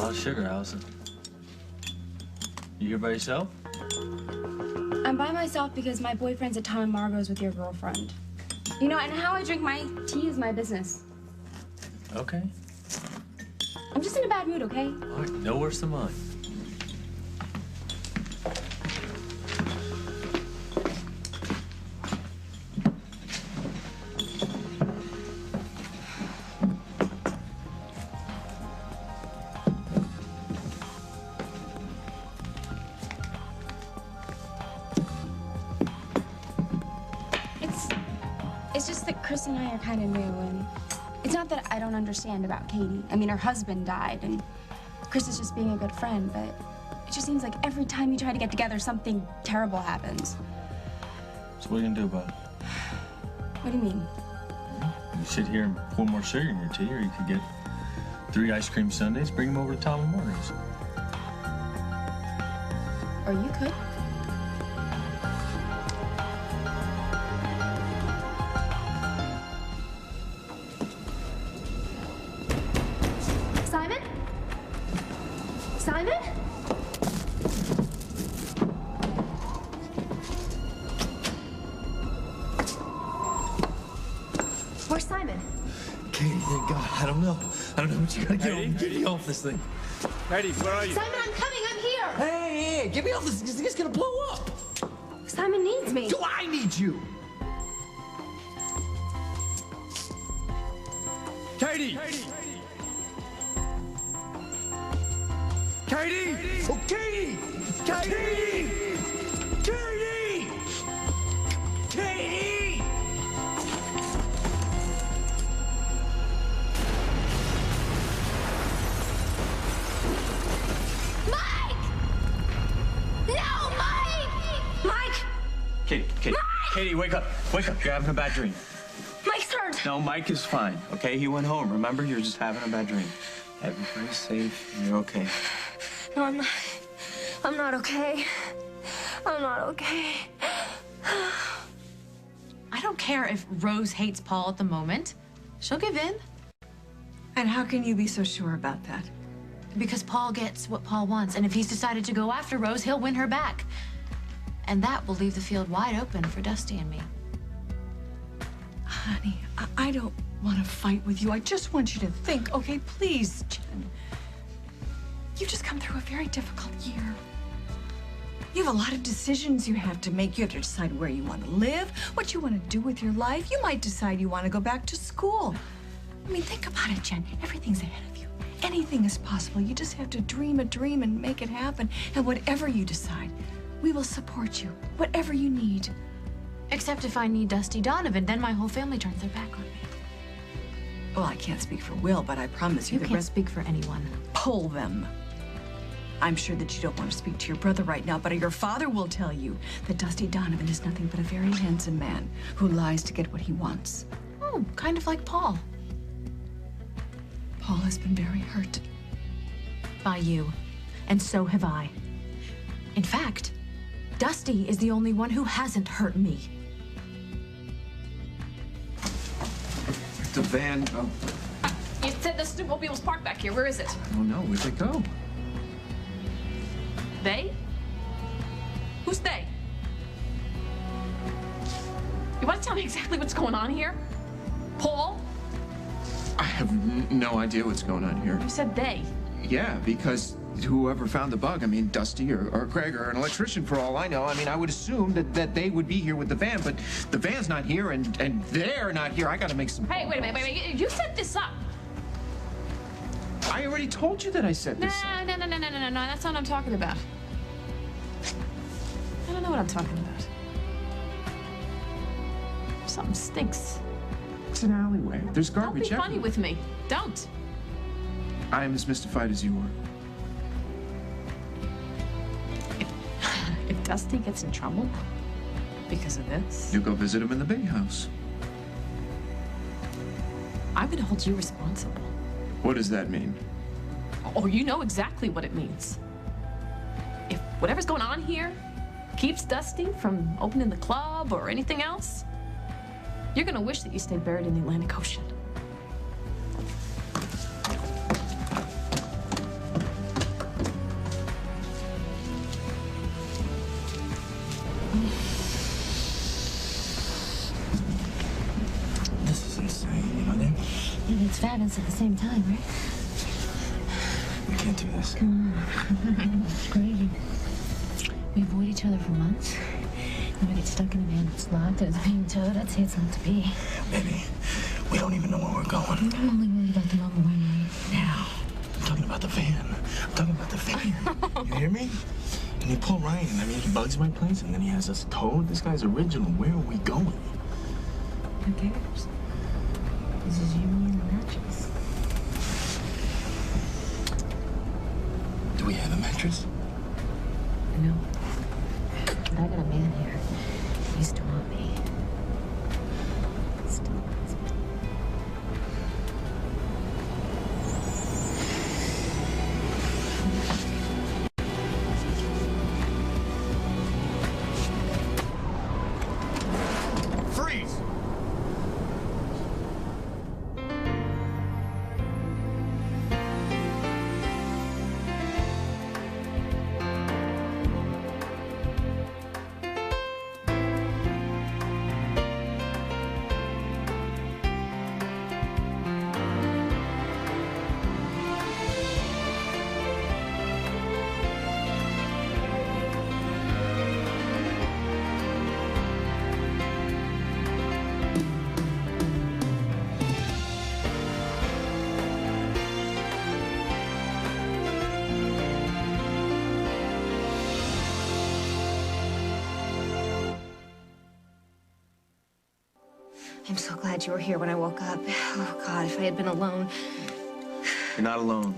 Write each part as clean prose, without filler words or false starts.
lot of sugar, Allison. You here by yourself? I'm by myself because my boyfriend's at Tom and Margot's with your girlfriend. You know, and how I drink my tea is my business. Okay. I'm just in a bad mood, okay? All right, no worse than mine. It's just that Chris and I are kind of new, and it's not that I don't understand about Katie. I mean, her husband died, and Chris is just being a good friend, but it just seems like every time you try to get together, something terrible happens. So what are you gonna do about it? What do you mean? You sit here and pour more sugar in your tea, or you could get 3 ice cream sundaes, bring them over to Tom and Margot's. Or you could. Simon? Simon? Where's Simon? Katie, thank God. I don't know, but you gotta get me off this thing. Katie, where are you? Simon, I'm coming. I'm here. Hey, get me off this. This thing's gonna blow up. Simon needs me. Do I need you? Katie! Katie! Oh, Katie! Katie! Katie! Katie! Mike! No, Mike! Mike! Katie, Mike! Katie, wake up. Wake up. You're having a bad dream. Mike's hurt. No, Mike is fine, okay? He went home. Remember, you're just having a bad dream. Everybody's safe, and you're okay. No, I'm not. I'm not okay. I'm not okay. I don't care if Rose hates Paul at the moment. She'll give in. And how can you be so sure about that? Because Paul gets what Paul wants. And if he's decided to go after Rose, he'll win her back. And that will leave the field wide open for Dusty and me. Honey, I don't want to fight with you. I just want you to think, okay? Please, Jen. You've just come through a very difficult year. You have a lot of decisions you have to make. You have to decide where you want to live, what you want to do with your life. You might decide you want to go back to school. I mean, think about it, Jen. Everything's ahead of you. Anything is possible. You just have to dream a dream and make it happen. And whatever you decide, we will support you. Whatever you need. Except if I need Dusty Donovan, then my whole family turns their back on me. Well, I can't speak for Will, but I promise you You can't speak for anyone. Pull them. I'm sure that you don't want to speak to your brother right now, but your father will tell you that Dusty Donovan is nothing but a very handsome man who lies to get what he wants. Oh, kind of like Paul. Paul has been very hurt. By you. And so have I. In fact, Dusty is the only one who hasn't hurt me. The van, You said the snowmobile was parked back here. Where is it? I don't know. Where'd they go? They? Who's they? You want to tell me exactly what's going on here? Paul? I have no idea what's going on here. You said they. Yeah, because whoever found the bug, I mean, Dusty or Craig or an electrician for all I know. I mean, I would assume that they would be here with the van, but the van's not here and they're not here. I gotta make some... Hey, wait a minute. You set this up. I already told you that I set No, this up. no. That's not what I'm talking about. I don't know what I'm talking about. Something stinks. It's an alleyway. There's garbage Don't be funny everywhere. with me. Don't. I am as mystified as you are. If Dusty gets in trouble because of this, You go visit him in the big house. I'm going to hold you responsible. What does that mean? Oh, you know exactly what it means. If whatever's going on here keeps Dusty from opening the club or anything else, you're gonna wish that you stayed buried in the Atlantic Ocean. evidence at the same time, right? We can't do this. Come on. It's crazy. We avoid each other for months. Then we get stuck in a van that's locked and it's being towed. I'd say it's not to be. Baby, we don't even know where we're going. I'm only worried about the moment we're right now. I'm talking about the van. I'm talking about the van. You hear me? And you pull Ryan. I mean, he bugs my place, and then he has us towed. This guy's original. Where are we going? Who cares? This is you, me, and the mattress. Do we have a mattress? No. But I got a man here. He used to want me. Still wants me. Freeze! I'm so glad you were here when I woke up. Oh, God, if I had been alone. You're not alone,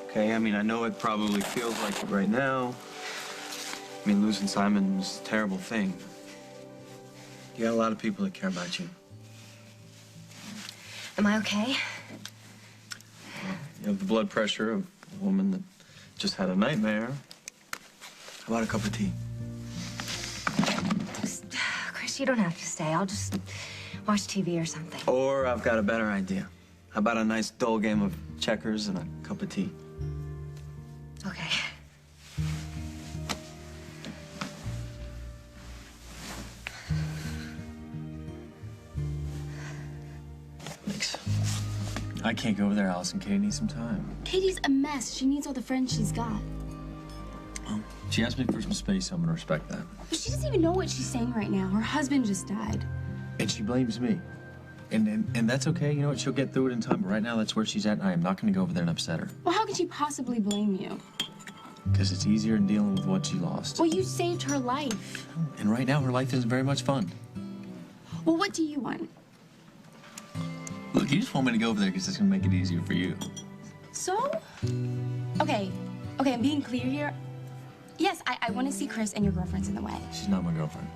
okay? I mean, I know it probably feels like it right now. I mean, losing Simon was a terrible thing. You got a lot of people that care about you. Am I okay? You have the blood pressure of a woman that just had a nightmare. How about a cup of tea? Chris, you don't have to stay. I'll just watch TV or something. Or I've got a better idea. How about a nice dull game of checkers and a cup of tea? Okay. Thanks. I can't go over there, Allison. Katie needs some time. Katie's a mess. She needs all the friends she's got. She asked me for some space, so I'm gonna respect that. But she doesn't even know what she's saying right now. Her husband just died. And she blames me. And that's okay. You know what? She'll get through it in time. But right now, that's where she's at, and I am not gonna go over there and upset her. Well, how could she possibly blame you? Because it's easier in dealing with what she lost. Well, you saved her life. And right now, her life isn't very much fun. Well, what do you want? Look, you just want me to go over there because it's gonna make it easier for you. So? Okay, I'm being clear here. Yes, I want to see Chris, and your girlfriend's in the way. She's not my girlfriend.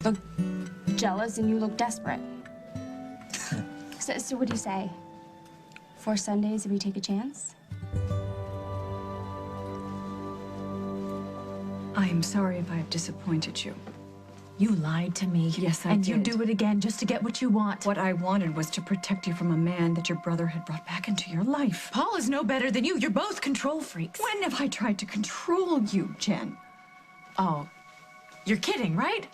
Look jealous, and you look desperate. So what do you say? 4 Sundays if we take a chance? I am sorry if I have disappointed you. You lied to me. Yes, I And did. you do it again just to get what you want. What I wanted was to protect you from a man that your brother had brought back into your life. Paul is no better than you. You're both control freaks. When have I tried to control you, Jen? Oh, you're kidding, right?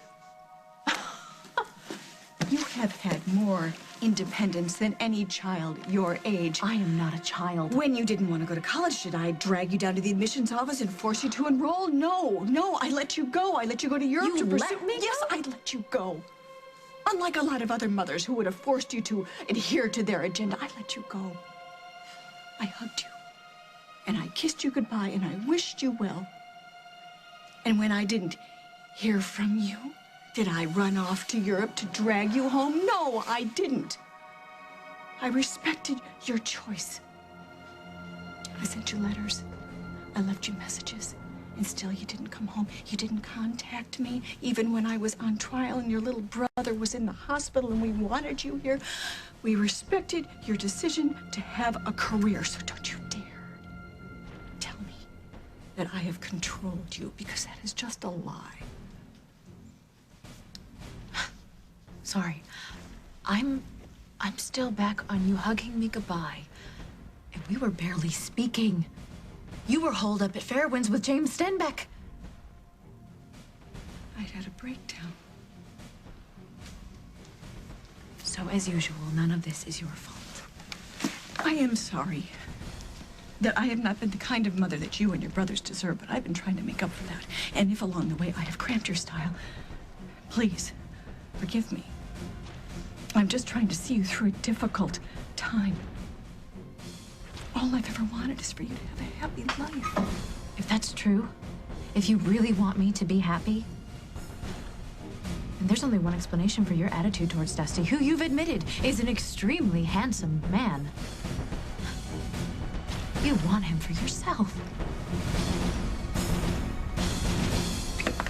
You have had more independence than any child your age. I am not a child. When you didn't want to go to college, did I drag you down to the admissions office and force you to enroll? No, I let you go. I let you go to Europe You to pursue. let me go? Yes, I let you go. Unlike a lot of other mothers who would have forced you to adhere to their agenda, I let you go. I hugged you, and I kissed you goodbye, and I wished you well. And when I didn't hear from you, did I run off to Europe to drag you home? No, I didn't. I respected your choice. I sent you letters. I left you messages. And still you didn't come home. You didn't contact me, even when I was on trial and your little brother was in the hospital and we wanted you here. We respected your decision to have a career, so don't you dare tell me that I have controlled you, because that is just a lie. Sorry. I'm still back on you hugging me goodbye. And we were barely speaking. You were holed up at Fairwinds with James Stenbeck. I'd had a breakdown. So, as usual, none of this is your fault. I am sorry that I have not been the kind of mother that you and your brothers deserve, but I've been trying to make up for that. And if along the way I have cramped your style, please forgive me. I'm just trying to see you through a difficult time. All I've ever wanted is for you to have a happy life. If that's true, if you really want me to be happy, then there's only one explanation for your attitude towards Dusty, who you've admitted is an extremely handsome man. You want him for yourself.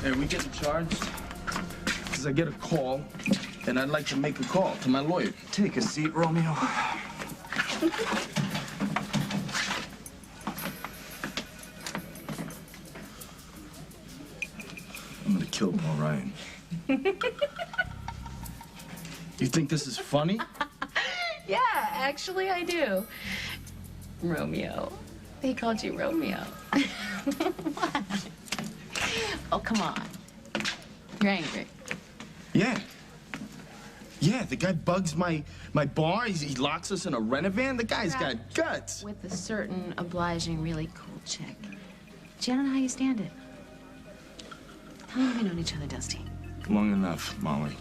Hey, we getting charged? Because I get a call, and I'd like to make a call to my lawyer. Take a seat, Romeo. I'm gonna kill Paul Ryan. You think this is funny? Yeah, actually I do. Romeo. They called you Romeo. What? Oh, come on. You're angry. Yeah. Yeah, the guy bugs my bar. He locks us in a rent-a-van. The guy's got guts. With a certain obliging, really cool chick. But you don't know how you stand it. How long have we known each other, Dusty? Long enough, Molly.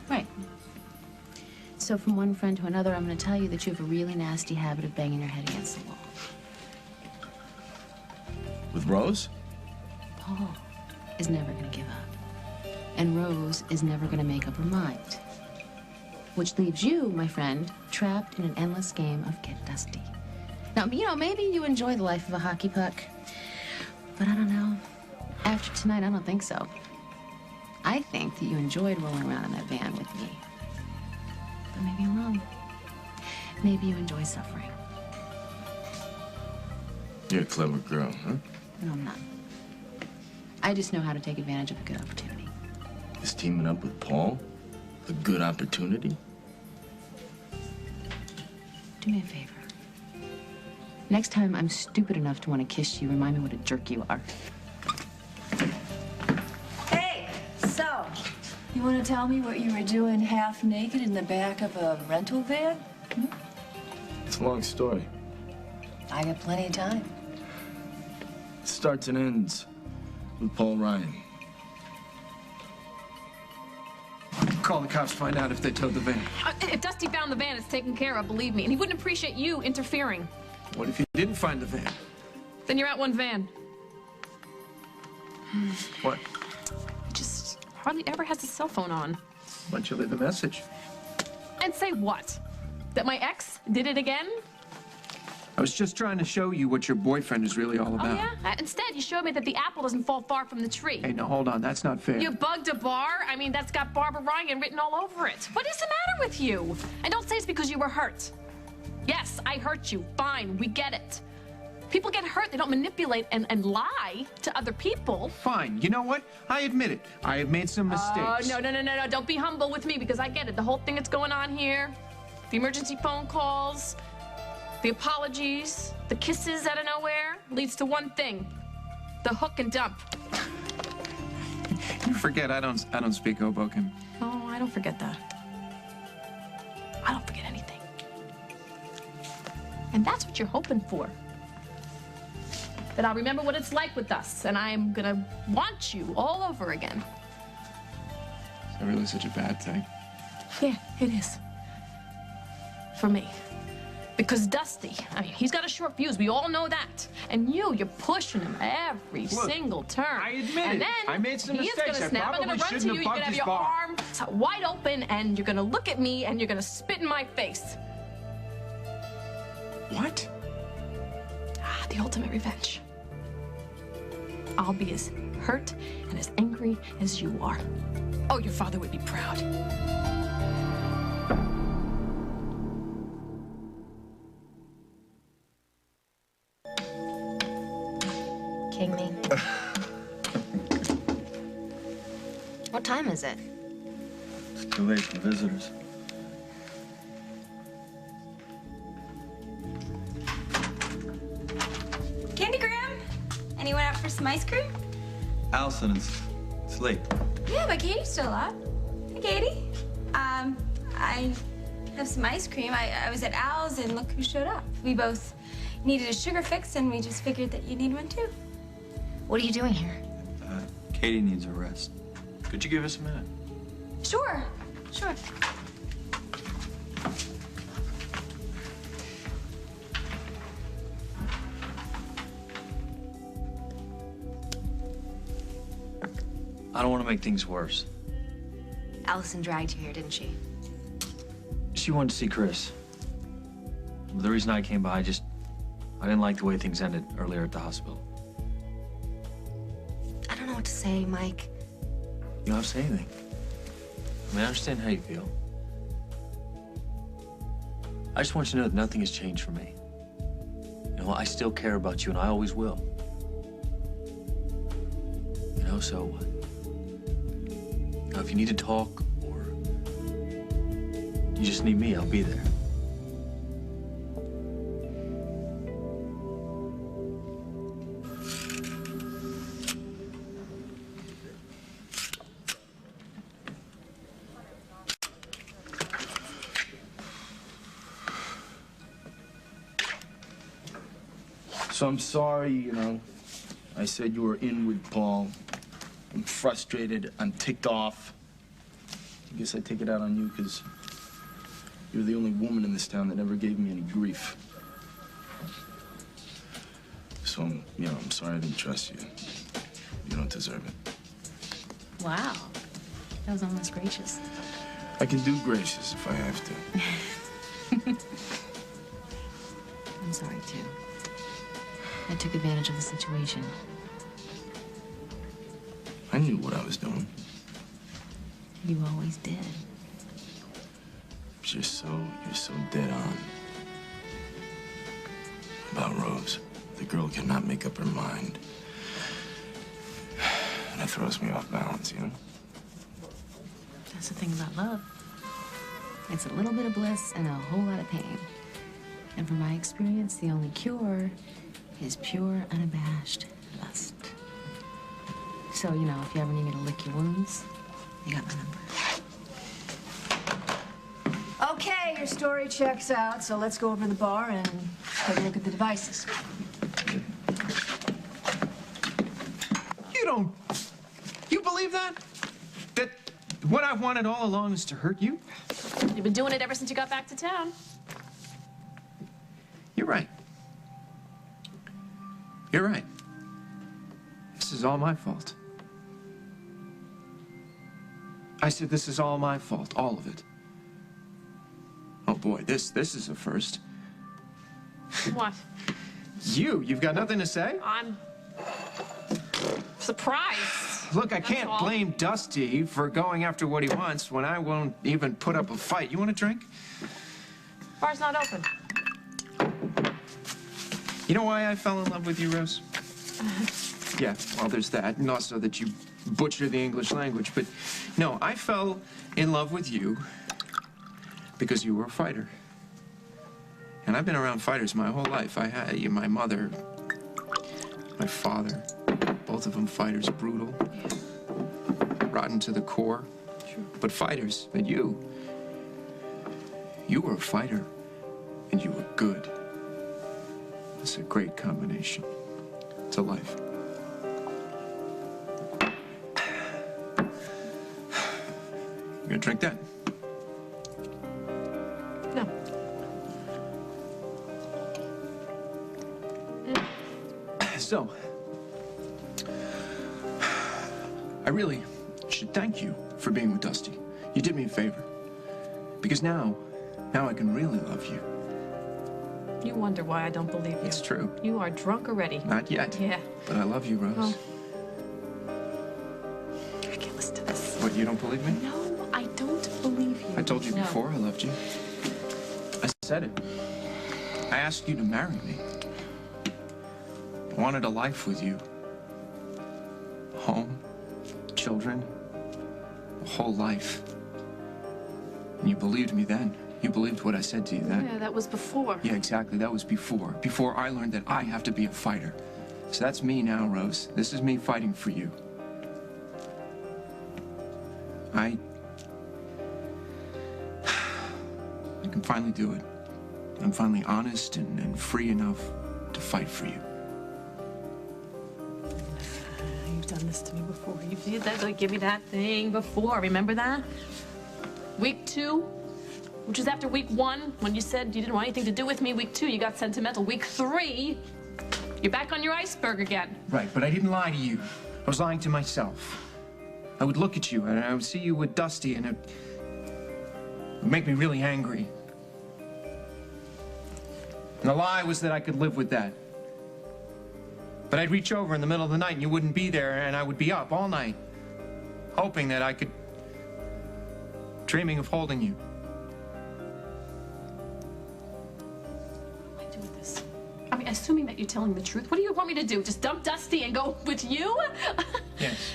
Right. So from one friend to another, I'm going to tell you that you have a really nasty habit of banging your head against the wall. With Rose? Paul is never going to give up. And Rose is never going to make up her mind. Which leaves you, my friend, trapped in an endless game of get dusty. Now, you know, maybe you enjoy the life of a hockey puck. But I don't know. After tonight, I don't think so. I think that you enjoyed rolling around in that van with me. But maybe I'm wrong. Maybe you enjoy suffering. You're a clever girl, huh? No, I'm not. I just know how to take advantage of a good opportunity. Is teaming up with Paul a good opportunity? Do me a favor. Next time I'm stupid enough to want to kiss you, remind me what a jerk you are. Hey, so, you want to tell me what you were doing half naked in the back of a rental van? It's a long story. I got plenty of time. It starts and ends with Paul Ryan. Call the cops, find out if they towed the van. If Dusty found the van, it's taken care of, believe me. And he wouldn't appreciate you interfering. What if you didn't find the van? Then you're at one van. What? He just hardly ever has his cell phone on. Why don't you leave a message? And say what? That my ex did it again? I was just trying to show you what your boyfriend is really all about. Oh, yeah? Instead, you showed me that the apple doesn't fall far from the tree. Hey, no, hold on. That's not fair. You bugged a bar? I mean, that's got Barbara Ryan written all over it. What is the matter with you? And don't say it's because you were hurt. Yes, I hurt you. Fine, we get it. People get hurt. They don't manipulate and lie to other people. Fine. You know what? I admit it. I have made some mistakes. Oh, no. Don't be humble with me because I get it. The whole thing that's going on here, the emergency phone calls, the apologies, the kisses out of nowhere leads to one thing: the hook and dump. You forget I don't speak Hoboken. Oh, I don't forget that. I don't forget anything. And that's what you're hoping for. That I'll remember what it's like with us, and I'm gonna want you all over again. Is that really such a bad thing? Yeah, it is. For me. Because Dusty, I mean, he's got a short fuse. We all know that. And you're pushing him every single turn. I admit and it. then I made some he is mistakes. gonna snap. I'm gonna run to you. You're gonna have your arm wide open, and you're gonna look at me, and you're gonna spit in my face. What? Ah, the ultimate revenge. I'll be as hurt and as angry as you are. Oh, your father would be proud. King me. What time is it? It's too late for visitors. Candy Graham? some ice cream? Allison, it's late. Yeah, but Katie's still up. Hey, Katie. I have some ice cream. I was at Al's and look who showed up. We both needed a sugar fix and we just figured that you need one too. What are you doing here? Katie needs a rest. Could you give us a minute? Sure, sure. I don't want to make things worse. Allison dragged you here, didn't she? She wanted to see Chris. The reason I came by, I didn't like the way things ended earlier at the hospital. I don't know what to say, Mike. You don't have to say anything. I mean, I understand how you feel. I just want you to know that nothing has changed for me. You know, I still care about you, and I always will. You know, so you know, if you need to talk or you just need me, I'll be there. So I'm sorry, you know. I said you were in with Paul. I'm frustrated. I'm ticked off. I guess I take it out on you because you're the only woman in this town that ever gave me any grief. So, I'm sorry I didn't trust you. You don't deserve it. Wow. That was almost gracious. I can do gracious if I have to. I'm sorry, too. I took advantage of the situation. I knew what I was doing. You always did. You're so dead on. About Rose. The girl cannot make up her mind. And that throws me off balance, you know? That's the thing about love. It's a little bit of bliss and a whole lot of pain. And from my experience, the only cure is pure, unabashed lust. So, you know, if you ever need me to lick your wounds, you got my number. Okay, your story checks out, so let's go over to the bar and take a look at the devices. You believe that? That what I've wanted all along is to hurt you? You've been doing it ever since you got back to town. You're right. You're right. This is all my fault. I said this is all my fault, all of it. Oh boy, this is a first. What? You've got nothing to say? I'm surprised. Look, I can't all. blame Dusty for going after what he wants when I won't even put up a fight. You want a drink? Bar's not open. You know why I fell in love with you, Rose? Yeah, well, there's that, and also that you butcher the English language. But no, I fell in love with you because you were a fighter. And I've been around fighters my whole life. I had you, my mother, my father, both of them fighters, brutal, rotten to the core. Sure. But fighters, and you were a fighter, and you were good. It's a great combination to life. You gonna drink that? No. So, I really should thank you for being with Dusty. You did me a favor. Because now I can really love you. You wonder why I don't believe you. It's true. You are drunk already. Not yet. Yeah. But I love you, Rose. Oh. I can't listen to this. What, you don't believe me? No, I don't believe you. I told you No. before I loved you. I said it. I asked you to marry me. I wanted a life with you. Home, children, a whole life. And you believed me then. You believed what I said to you then. Yeah, that was before. Yeah, exactly. That was before. Before I learned that I have to be a fighter. So that's me now, Rose. This is me fighting for you. I can finally do it. I'm finally honest and free enough to fight for you. You've done this to me before. You did that, like, give me that thing before. Remember that? Week 2, which is after week 1, when you said you didn't want anything to do with me. Week 2, you got sentimental. Week 3, you're back on your iceberg again. Right, but I didn't lie to you. I was lying to myself. I would look at you and I would see you with Dusty and it would make me really angry. And the lie was that I could live with that. But I'd reach over in the middle of the night and you wouldn't be there and I would be up all night, hoping that I could, dreaming of holding you. What do I do with this? I mean, assuming that you're telling the truth, what do you want me to do? Just dump Dusty and go with you? Yes.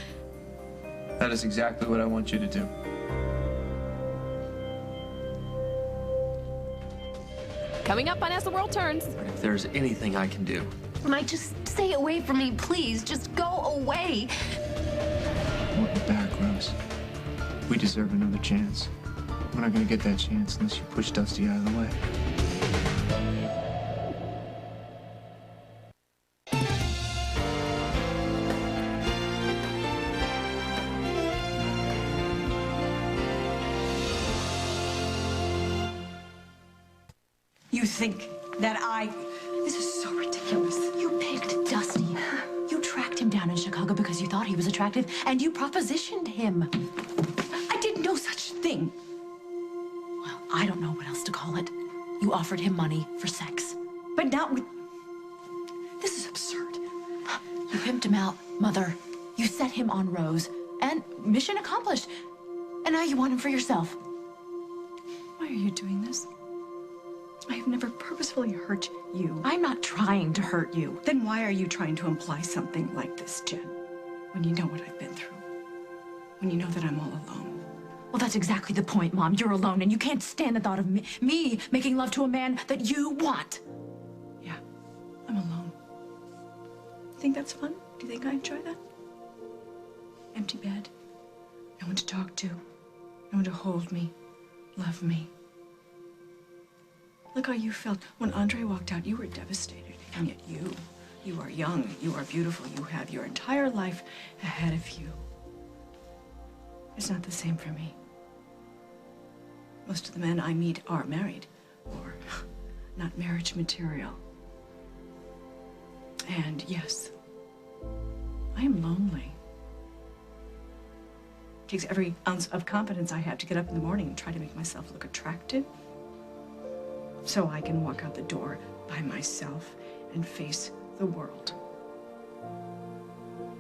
That is exactly what I want you to do. Coming up on As the World Turns. If there's anything I can do. Mike, just stay away from me, please. Just go away. I want you back, Rose. We deserve another chance. We're not gonna get that chance unless you push Dusty out of the way. You think that This is so ridiculous. You picked Dusty. You tracked him down in Chicago because you thought he was attractive, and you propositioned him. I did no such thing. Well, I don't know what else to call it. You offered him money for sex. But not with... This is absurd. You pimped him out, Mother. You set him on Rose, and mission accomplished. And now you want him for yourself. Why are you doing this? I have never purposefully hurt you. I'm not trying to hurt you. Then why are you trying to imply something like this, Jen? When you know what I've been through. When you know that I'm all alone. Well, that's exactly the point, Mom. You're alone, and you can't stand the thought of me making love to a man that you want. Yeah, I'm alone. Think that's fun? Do you think I enjoy that? Empty bed. No one to talk to. No one to hold me. Love me. Look how you felt when Andre walked out. You were devastated. And yet you are young, you are beautiful, you have your entire life ahead of you. It's not the same for me. Most of the men I meet are married, or not marriage material. And yes, I am lonely. It takes every ounce of confidence I have to get up in the morning and try to make myself look attractive, so I can walk out the door by myself and face the world.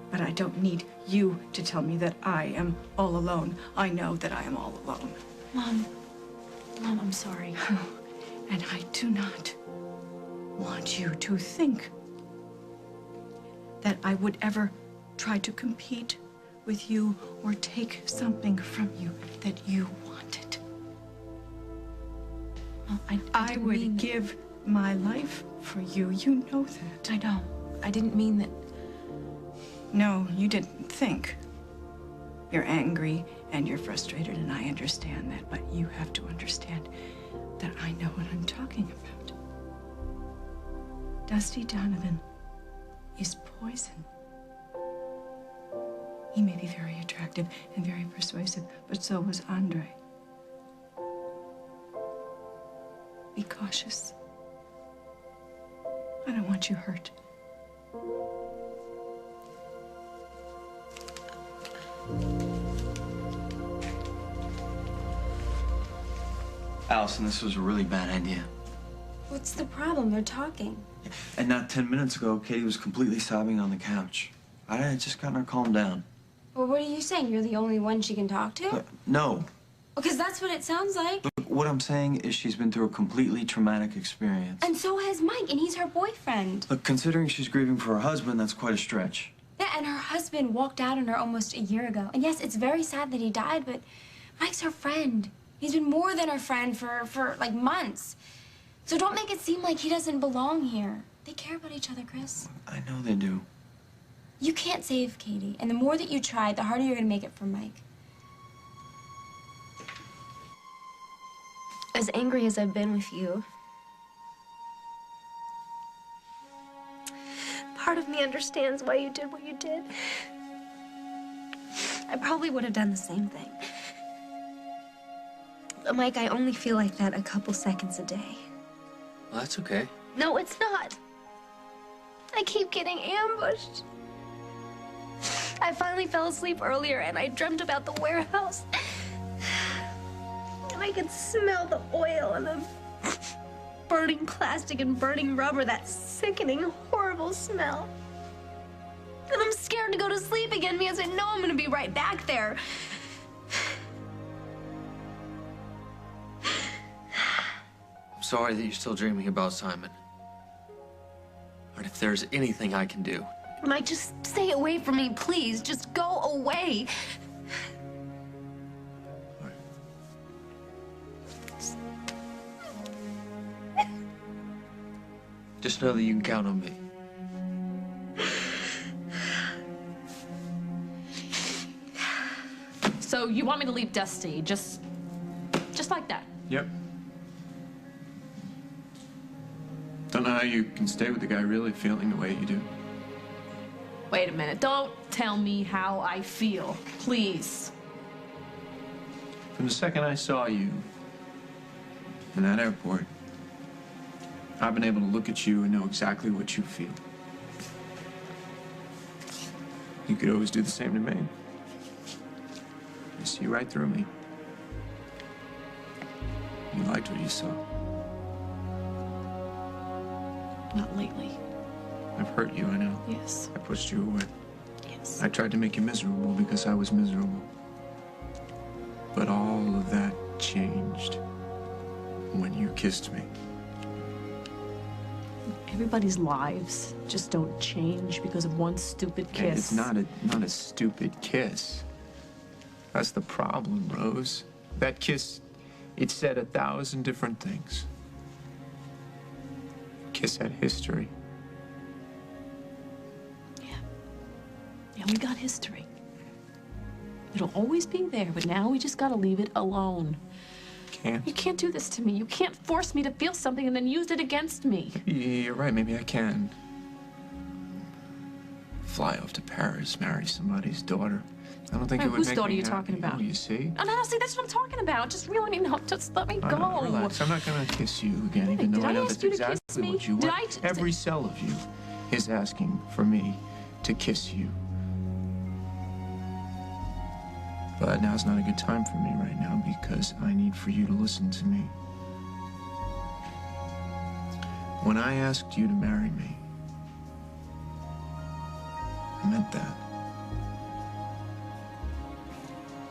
But I don't need you to tell me that I am all alone. I know that I am all alone. Mom, I'm sorry. And I do not want you to think that I would ever try to compete with you or take something from you that you wanted. I would give my life for you. You know that. I know. I didn't mean that. No, you didn't think. You're angry and you're frustrated, and I understand that, but you have to understand that I know what I'm talking about. Dusty Donovan is poison. He may be very attractive and very persuasive, but so was Andre. Be cautious. I don't want you hurt. Allison, this was a really bad idea. What's the problem? They're talking. And not 10 minutes ago, Katie was completely sobbing on the couch. I had just gotten her calmed down. Well, what are you saying? You're the only one she can talk to? No. Because that's what it sounds like. Look, what I'm saying is she's been through a completely traumatic experience. And so has Mike, and he's her boyfriend. Look, considering she's grieving for her husband, that's quite a stretch. Yeah, and her husband walked out on her almost a year ago. And yes, it's very sad that he died, but Mike's her friend. He's been more than her friend for like months. So don't make it seem like he doesn't belong here. They care about each other, Chris. I know they do. You can't save Katie, and the more that you try, the harder you're gonna make it for Mike. As angry as I've been with you, part of me understands why you did what you did. I probably would have done the same thing. But Mike, I only feel like that a couple seconds a day. Well, that's okay. No, it's not. I keep getting ambushed. I finally fell asleep earlier and I dreamt about the warehouse. And I could smell the oil and the burning plastic and burning rubber, that sickening, horrible smell. And I'm scared to go to sleep again because I know I'm gonna be right back there. I'm sorry that you're still dreaming about Simon. But if there's anything I can do. Mike, just stay away from me, please. Just go away. Just know that you can count on me. So you want me to leave Dusty, just like that? Yep. Don't know how you can stay with the guy really feeling the way you do. Wait a minute, don't tell me how I feel, please. From the second I saw you in that airport, I've been able to look at you and know exactly what you feel. You could always do the same to me. You see right through me. You liked what you saw. Not lately. I've hurt you, I know. Yes. I pushed you away. Yes. I tried to make you miserable because I was miserable. But all of that changed when you kissed me. Everybody's lives just don't change because of one stupid kiss. It's not a stupid kiss. That's the problem, Rose. That kiss, it said 1,000 different things. Kiss had history. Yeah, we got history. It'll always be there, but now we just gotta leave it alone. Can't. You can't do this to me. You can't force me to feel something and then use it against me. You're right, maybe I can. Fly off to Paris, marry somebody's daughter. I don't think it would Whose make daughter me are you happy. talking about? Oh, you see? No, see, that's what I'm talking about. Just really, no, just let me go. No, relax. I'm not gonna kiss you again, even though Did I I know ask that's you to kiss exactly me? what you Did want. I Every cell of you is asking for me to kiss you. But now's not a good time for me right now because I need for you to listen to me. When I asked you to marry me, I meant that.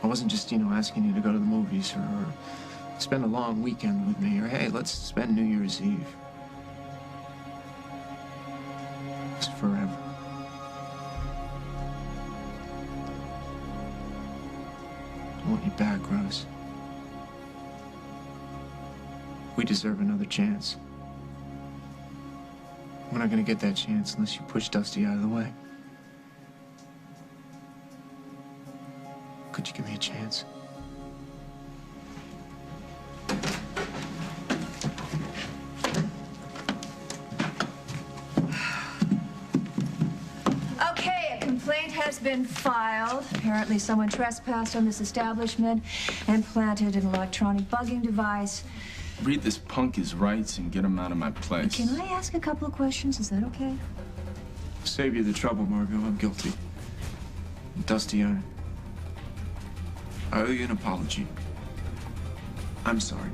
I wasn't just, asking you to go to the movies or spend a long weekend with me or, hey, let's spend New Year's Eve. It's forever. I want you back, Rose. We deserve another chance. We're not gonna get that chance unless you push Dusty out of the way. Could you give me a chance? Okay, a complaint has been filed. Apparently someone trespassed on this establishment and planted an electronic bugging device. Read this punk his rights and get him out of my place. Can I ask a couple of questions? Is that okay? Save you the trouble, Margot. I'm guilty. Dusty, I owe you an apology. I'm sorry.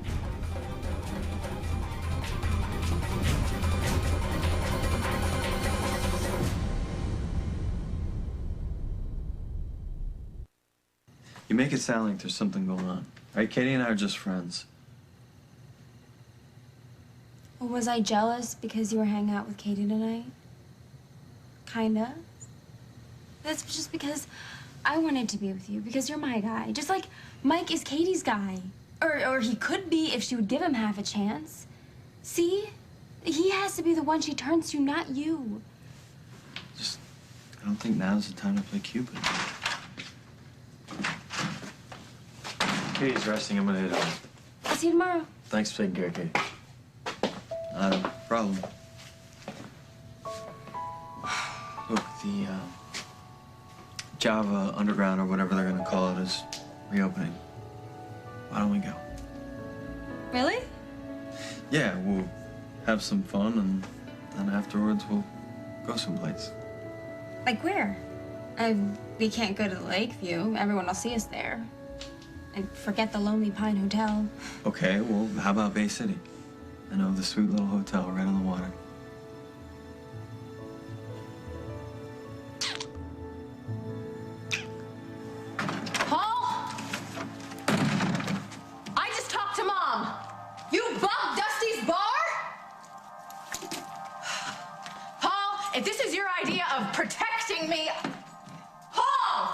You make it sound like there's something going on. Right? Katie and I are just friends. Well, was I jealous because you were hanging out with Katie tonight? Kinda. That's just because I wanted to be with you, because you're my guy. Just like Mike is Katie's guy. Or he could be if she would give him half a chance. See? He has to be the one she turns to, not you. I don't think now's the time to play Cupid. Katie's resting. I'm gonna head home. I'll see you tomorrow. Thanks for taking care of Katie. Not a problem. Look, the Java Underground, or whatever they're gonna call it, is reopening. Why don't we go? Really? Yeah, we'll have some fun, and then afterwards we'll go someplace. Like where? We can't go to the Lakeview. Everyone will see us there. And forget the Lonely Pine Hotel. Okay, well, how about Bay City? I know the sweet little hotel right on the water. Paul? I just talked to Mom. You bugged Dusty's bar? Paul, if this is your idea of protecting me... Paul!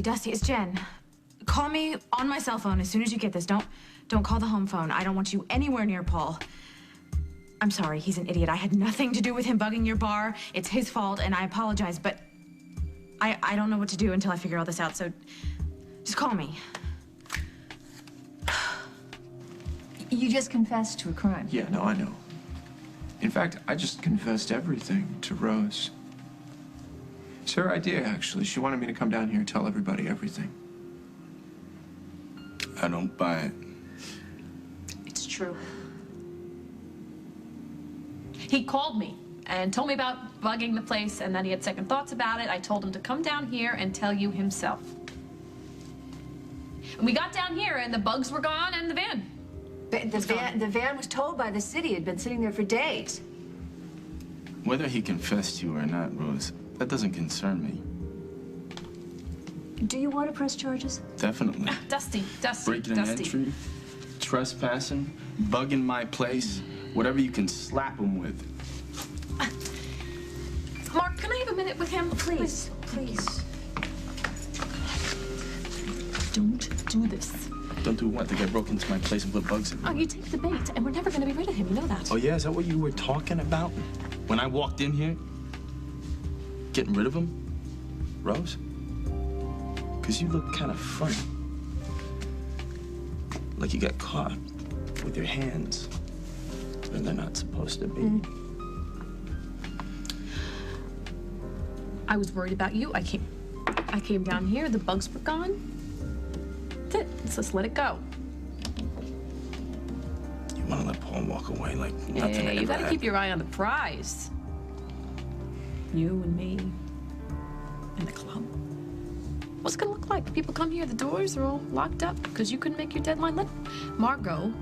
Dusty, it's Jen. Call me on my cell phone as soon as you get this. Don't call the home phone. I don't want you anywhere near Paul. I'm sorry, he's an idiot. I had nothing to do with him bugging your bar. It's his fault, and I apologize, but I don't know what to do until I figure all this out, so just call me. You just confessed to a crime. Yeah, no, I know. In fact, I just confessed everything to Rose. It's her idea, actually. She wanted me to come down here and tell everybody everything. I don't buy it. It's true. He called me and told me about bugging the place and that he had second thoughts about it. I told him to come down here and tell you himself. And we got down here and the bugs were gone and the van. The van was towed by the city. It had been sitting there for days. Whether he confessed to you or not, Rose, that doesn't concern me. Do you want to press charges? Definitely. Dusty. Breaking an entry, trespassing, bugging my place, whatever you can slap him with. Mark, can I have a minute with him? Please. Don't do this. Don't do what? To get broke into my place and put bugs in Oh, me? you take the bait, and we're never going to be rid of him. You know that. Oh, yeah? Is that what you were talking about when I walked in here? Getting rid of him? Rose? Because you look kind of funny. Like you got caught with your hands when they're not supposed to be. I was worried about you. I came down here. The bugs were gone. That's it. Let's just let it go. You want to let Paul walk away like nothing Yeah, ever you gotta happened. keep your eye on the prize. You and me. And the club. What's it gonna look like? People come here, the doors are all locked up because you couldn't make your deadline. Let Margot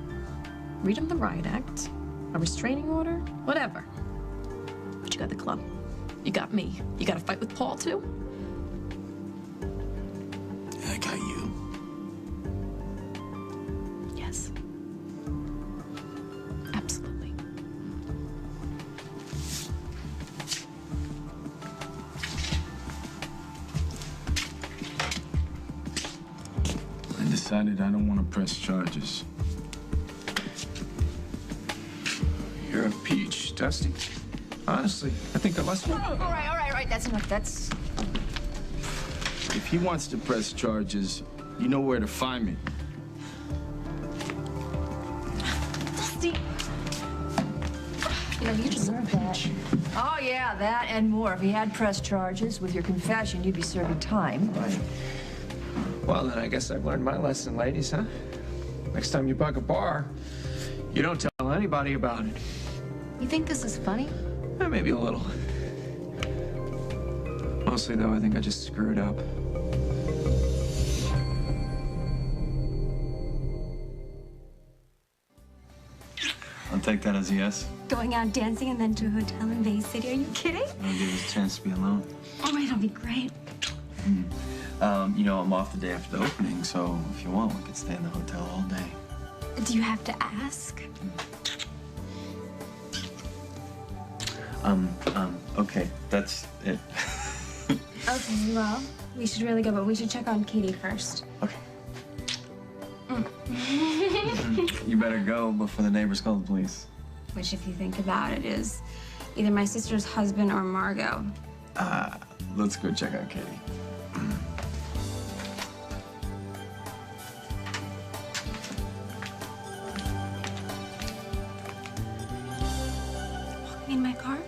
read them the riot act, a restraining order, whatever. But you got the club. You got me. You got to fight with Paul, too? I got you. Yes. Absolutely. I decided I don't want to press charges. You're a peach, Dusty. Honestly, I think the less... All right. That's enough. That's... If he wants to press charges, you know where to find me. Dusty. You know, you deserve that. Oh, yeah, that and more. If he had pressed charges with your confession, you'd be serving time. Right. Well, then I guess I've learned my lesson, ladies, huh? Next time you bug a bar, you don't tell anybody about it. You think this is funny? Maybe a little. Mostly, though, I think I just screwed up. I'll take that as a yes. Going out dancing and then to a hotel in Bay City. Are you kidding? I'll give us a chance to be alone. Oh, it'll be great. You know, I'm off the day after the opening, so if you want, we could stay in the hotel all day. Do you have to ask? Okay, that's it. Okay, well, we should really go, but we should check on Katie first. Okay. You better go before the neighbors call the police. Which, if you think about it, is either my sister's husband or Margot. Let's go check on Katie. Walk me in my car?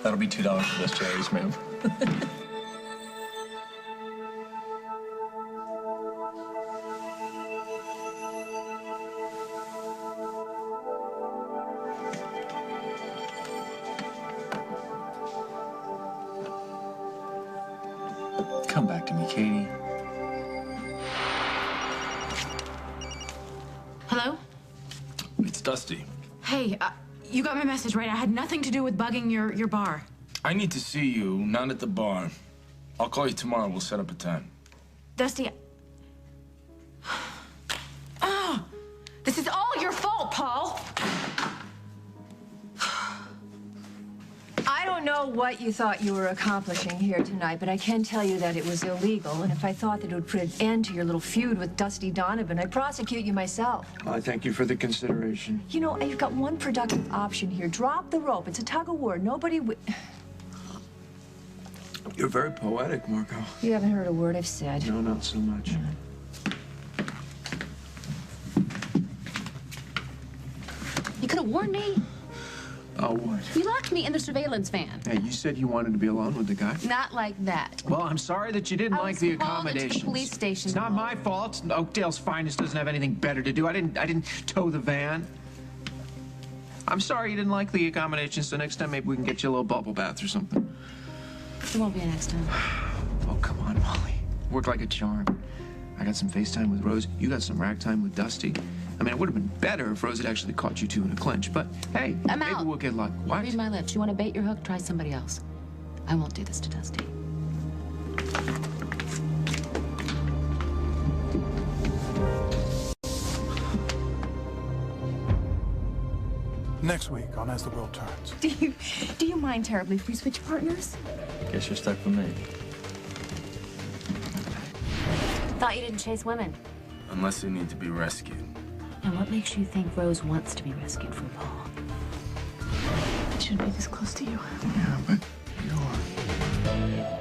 That'll be $2 for those cherries, ma'am. Come back to me, Katie. Hello? It's Dusty. Hey, you got my message, right? I had nothing to do with bugging your bar. I need to see you, not at the bar. I'll call you tomorrow. We'll set up a time. Dusty. Oh, this is all your fault, Paul. I don't know what you thought you were accomplishing here tonight, but I can tell you that it was illegal. And if I thought that it would put an end to your little feud with Dusty Donovan, I'd prosecute you myself. I thank you for the consideration. You know, you've got one productive option here. Drop the rope. It's a tug of war. Nobody You're very poetic, Marco. You haven't heard a word I've said. No, not so much. You could have warned me. Oh, what? You locked me in the surveillance van. Hey, you said you wanted to be alone with the guy. Not like that. Well, I'm sorry that you didn't I like was the called into the accommodations. police station. It's not my fault. Oakdale's Finest doesn't have anything better to do. I didn't tow the van. I'm sorry you didn't like the accommodations, so next time maybe we can get you a little bubble bath or something. There won't be a next time. Oh, come on, Molly. Work like a charm. I got some FaceTime with Rose. You got some ragtime with Dusty. I mean, it would have been better if Rose had actually caught you two in a clinch, but hey, I'm maybe out. we'll get lucky. What? Read my lips. You want to bait your hook? Try somebody else. I won't do this to Dusty. Next week on As the World Turns. Do you mind terribly if we switch partners? Guess you're stuck with me. Thought you didn't chase women. Unless they need to be rescued. And what makes you think Rose wants to be rescued from Paul? I shouldn't be this close to you. Yeah, but you are.